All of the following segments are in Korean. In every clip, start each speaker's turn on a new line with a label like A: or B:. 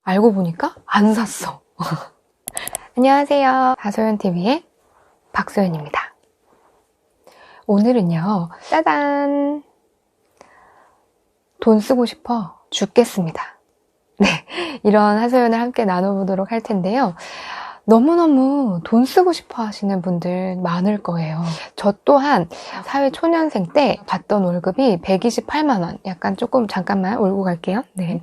A: 알고 보니까 안 샀어. 안녕하세요. 다소연TV의 박소연입니다. 오늘은요, 짜잔! 돈 쓰고 싶어 죽겠습니다. 네, 이런 하소연을 함께 나눠보도록 할 텐데요. 너무너무 돈 쓰고 싶어 하시는 분들 많을 거예요. 저 또한 사회 초년생 때 받던 월급이 128만 원. 약간 조금 잠깐만 울고 갈게요. 네.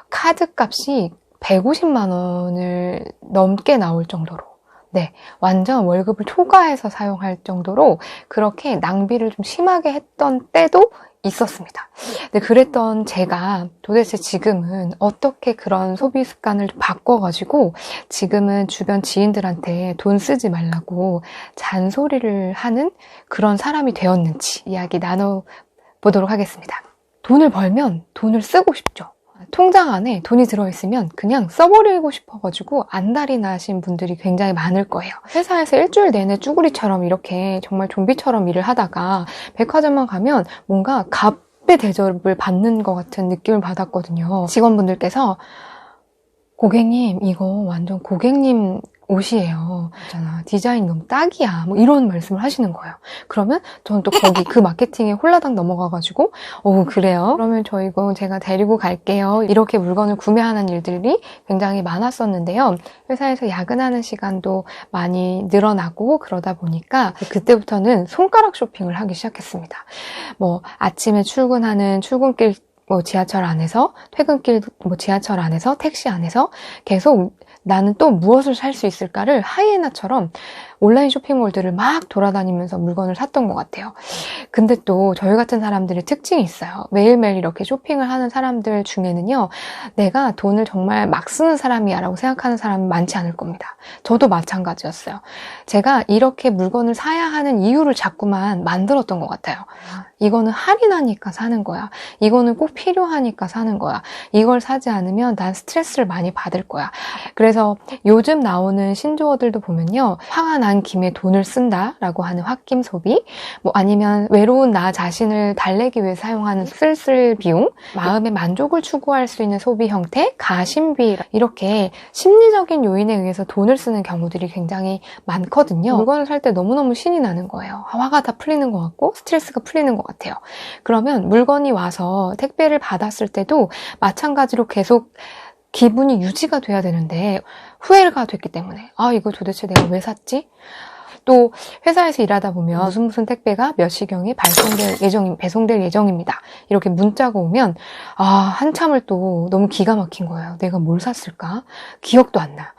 A: 카드 값이 150만 원을 넘게 나올 정도로. 네. 완전 월급을 초과해서 사용할 정도로 그렇게 낭비를 좀 심하게 했던 때도 있었습니다. 근데 그랬던 제가 도대체 지금은 어떻게 그런 소비 습관을 바꿔가지고 지금은 주변 지인들한테 돈 쓰지 말라고 잔소리를 하는 그런 사람이 되었는지 이야기 나눠보도록 하겠습니다. 돈을 벌면 돈을 쓰고 싶죠. 통장 안에 돈이 들어있으면 그냥 써버리고 싶어가지고 안달이 나신 분들이 굉장히 많을 거예요. 회사에서 일주일 내내 쭈구리처럼 이렇게 정말 좀비처럼 일을 하다가 백화점만 가면 뭔가 갑의 대접을 받는 것 같은 느낌을 받았거든요. 직원분들께서 고객님 이거 완전 고객님 옷이에요. 있잖아. 디자인 너무 딱이야. 뭐 이런 말씀을 하시는 거예요. 그러면 저는 또 거기 그 마케팅에 홀라당 넘어가가지고 그래요? 그러면 저 이거 제가 데리고 갈게요. 이렇게 물건을 구매하는 일들이 굉장히 많았었는데요. 회사에서 야근하는 시간도 많이 늘어나고 그러다 보니까 그때부터는 손가락 쇼핑을 하기 시작했습니다. 뭐 아침에 출근하는 출근길 지하철 안에서, 퇴근길 지하철 안에서, 택시 안에서 계속 나는 또 무엇을 살 수 있을까를 하이에나처럼 온라인 쇼핑몰들을 막 돌아다니면서 물건을 샀던 것 같아요. 근데 또 저희 같은 사람들의 특징이 있어요. 매일매일 이렇게 쇼핑을 하는 사람들 중에는요, 내가 돈을 정말 막 쓰는 사람이야 라고 생각하는 사람은 많지 않을 겁니다. 저도 마찬가지였어요. 제가 이렇게 물건을 사야 하는 이유를 자꾸만 만들었던 것 같아요. 이거는 할인하니까 사는 거야. 이거는 꼭 필요하니까 사는 거야. 이걸 사지 않으면 난 스트레스를 많이 받을 거야. 그래서 요즘 나오는 신조어들도 보면요, 화가 난 김에 돈을 쓴다라고 하는 홧김 소비, 아니면 외로운 나 자신을 달래기 위해 사용하는 쓸쓸 비용, 마음의 만족을 추구할 수 있는 소비 형태, 가심비, 이렇게 심리적인 요인에 의해서 돈을 쓰는 경우들이 굉장히 많거든요. 물건을 살 때 너무너무 신이 나는 거예요. 화가 다 풀리는 것 같고 스트레스가 풀리는 것 같아요. 그러면 물건이 와서 택배를 받았을 때도 마찬가지로 계속 기분이 유지가 돼야 되는데 후회가 됐기 때문에 이거 도대체 내가 왜 샀지? 또 회사에서 일하다 보면 무슨 택배가 몇 시경에 배송될 예정입니다. 이렇게 문자가 오면 한참을 또 너무 기가 막힌 거예요. 내가 뭘 샀을까? 기억도 안 나.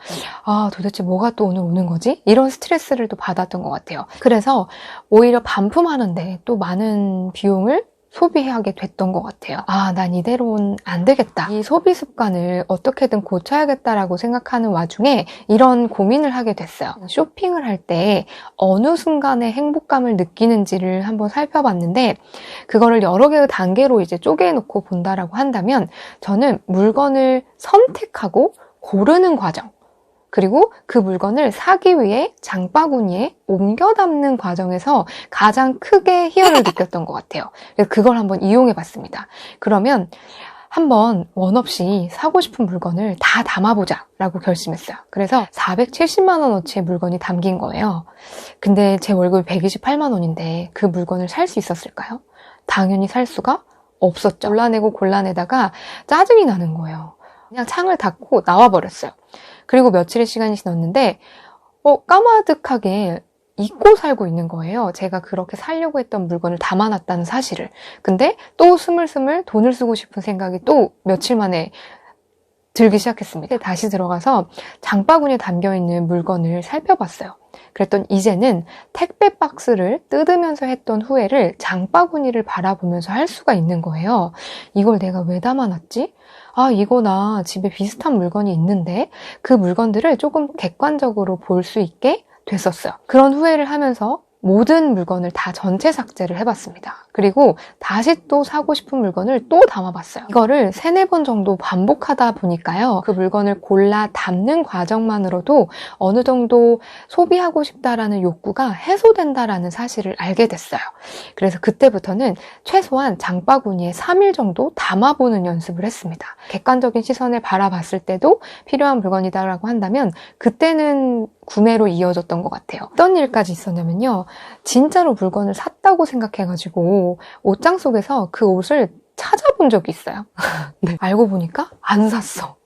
A: 도대체 뭐가 또 오늘 오는 거지? 이런 스트레스를 또 받았던 것 같아요. 그래서 오히려 반품하는데 또 많은 비용을 소비하게 됐던 것 같아요. 난 이대로는 안 되겠다. 이 소비 습관을 어떻게든 고쳐야겠다라고 생각하는 와중에 이런 고민을 하게 됐어요. 쇼핑을 할 때 어느 순간에 행복감을 느끼는지를 한번 살펴봤는데 그거를 여러 개의 단계로 이제 쪼개놓고 본다라고 한다면 저는 물건을 선택하고 고르는 과정, 그리고 그 물건을 사기 위해 장바구니에 옮겨 담는 과정에서 가장 크게 희열을 느꼈던 것 같아요. 그래서 그걸 한번 이용해 봤습니다. 그러면 한번 원 없이 사고 싶은 물건을 다 담아보자 라고 결심했어요. 그래서 470만 원어치의 물건이 담긴 거예요. 근데 제 월급이 128만 원인데 그 물건을 살 수 있었을까요? 당연히 살 수가 없었죠. 골라내다가 짜증이 나는 거예요. 그냥 창을 닫고 나와버렸어요. 그리고 며칠의 시간이 지났는데 까마득하게 잊고 살고 있는 거예요. 제가 그렇게 사려고 했던 물건을 담아놨다는 사실을. 근데 또 스물스물 돈을 쓰고 싶은 생각이 또 며칠 만에 들기 시작했습니다. 다시 들어가서 장바구니에 담겨있는 물건을 살펴봤어요. 그랬더니 이제는 택배 박스를 뜯으면서 했던 후회를 장바구니를 바라보면서 할 수가 있는 거예요. 이걸 내가 왜 담아놨지? 이거 나 집에 비슷한 물건이 있는데 그 물건들을 조금 객관적으로 볼 수 있게 됐었어요. 그런 후회를 하면서 모든 물건을 다 전체 삭제를 해봤습니다. 그리고 다시 또 사고 싶은 물건을 또 담아봤어요. 이거를 3, 4번 정도 반복하다 보니까요. 그 물건을 골라 담는 과정만으로도 어느 정도 소비하고 싶다라는 욕구가 해소된다라는 사실을 알게 됐어요. 그래서 그때부터는 최소한 장바구니에 3일 정도 담아보는 연습을 했습니다. 객관적인 시선을 바라봤을 때도 필요한 물건이다라고 한다면 그때는 구매로 이어졌던 것 같아요. 어떤 일까지 있었냐면요. 진짜로 물건을 샀다고 생각해가지고 옷장 속에서 그 옷을 찾아본 적이 있어요. 네. 알고 보니까 안 샀어.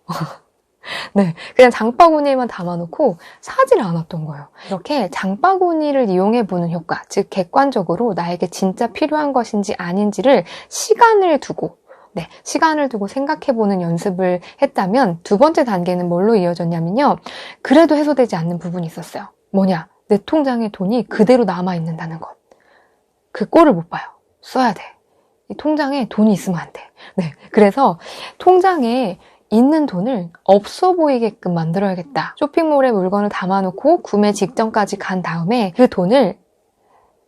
A: 네, 그냥 장바구니에만 담아놓고 사질 않았던 거예요. 이렇게 장바구니를 이용해보는 효과, 즉 객관적으로 나에게 진짜 필요한 것인지 아닌지를 시간을 두고 생각해보는 연습을 했다면 두 번째 단계는 뭘로 이어졌냐면요. 그래도 해소되지 않는 부분이 있었어요. 뭐냐? 내 통장에 돈이 그대로 남아있는다는 것. 그 꼴을 못 봐요. 써야 돼. 이 통장에 돈이 있으면 안 돼. 네, 그래서 통장에 있는 돈을 없어 보이게끔 만들어야겠다. 쇼핑몰에 물건을 담아놓고 구매 직전까지 간 다음에 그 돈을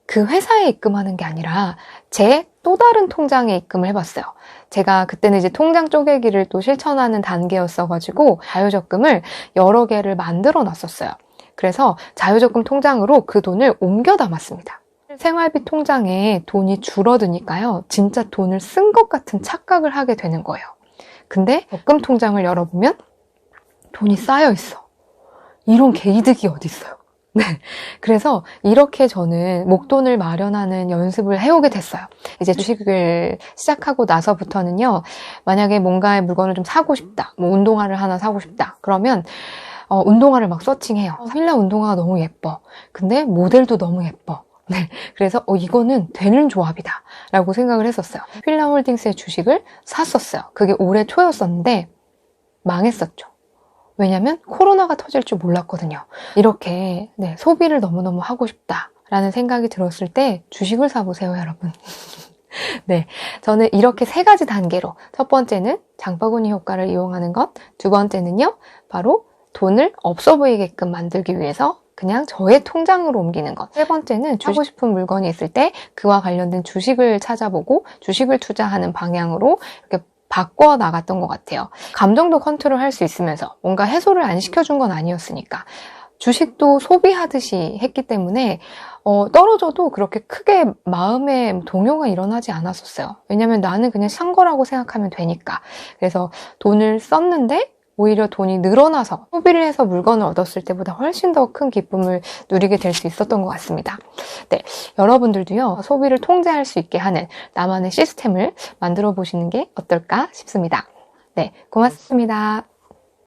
A: 그 회사에 입금하는 게 아니라 제 또 다른 통장에 입금을 해봤어요. 제가 그때는 이제 통장 쪼개기를 또 실천하는 단계였어가지고 자유적금을 여러 개를 만들어 놨었어요. 그래서 자유적금 통장으로 그 돈을 옮겨 담았습니다. 생활비 통장에 돈이 줄어드니까요. 진짜 돈을 쓴 것 같은 착각을 하게 되는 거예요. 근데 적금 통장을 열어보면 돈이 쌓여 있어. 이런 개이득이 어디 있어요? 네. 그래서 이렇게 저는 목돈을 마련하는 연습을 해오게 됐어요. 이제 주식을 시작하고 나서부터는요, 만약에 뭔가의 물건을 좀 사고 싶다, 뭐 운동화를 하나 사고 싶다, 그러면 운동화를 막 서칭해요. 필라 운동화가 너무 예뻐. 근데 모델도 너무 예뻐. 네. 그래서 이거는 되는 조합이다 라고 생각을 했었어요. 필라홀딩스의 주식을 샀었어요. 그게 올해 초였었는데 망했었죠. 왜냐면 코로나가 터질 줄 몰랐거든요. 이렇게 소비를 너무너무 하고 싶다라는 생각이 들었을 때 주식을 사보세요, 여러분. 네, 저는 이렇게 3가지 단계로, 첫 번째는 장바구니 효과를 이용하는 것, 두 번째는요, 바로 돈을 없어 보이게끔 만들기 위해서 그냥 저의 통장으로 옮기는 것. 세 번째는 사고 싶은 물건이 있을 때 그와 관련된 주식을 찾아보고 주식을 투자하는 방향으로 이렇게 바꿔 나갔던 것 같아요. 감정도 컨트롤할 수 있으면서 뭔가 해소를 안 시켜준 건 아니었으니까. 주식도 소비하듯이 했기 때문에 떨어져도 그렇게 크게 마음에 동요가 일어나지 않았었어요. 왜냐면 나는 그냥 산 거라고 생각하면 되니까. 그래서 돈을 썼는데 오히려 돈이 늘어나서 소비를 해서 물건을 얻었을 때보다 훨씬 더 큰 기쁨을 누리게 될 수 있었던 것 같습니다. 네, 여러분들도요, 소비를 통제할 수 있게 하는 나만의 시스템을 만들어 보시는 게 어떨까 싶습니다. 네, 고맙습니다.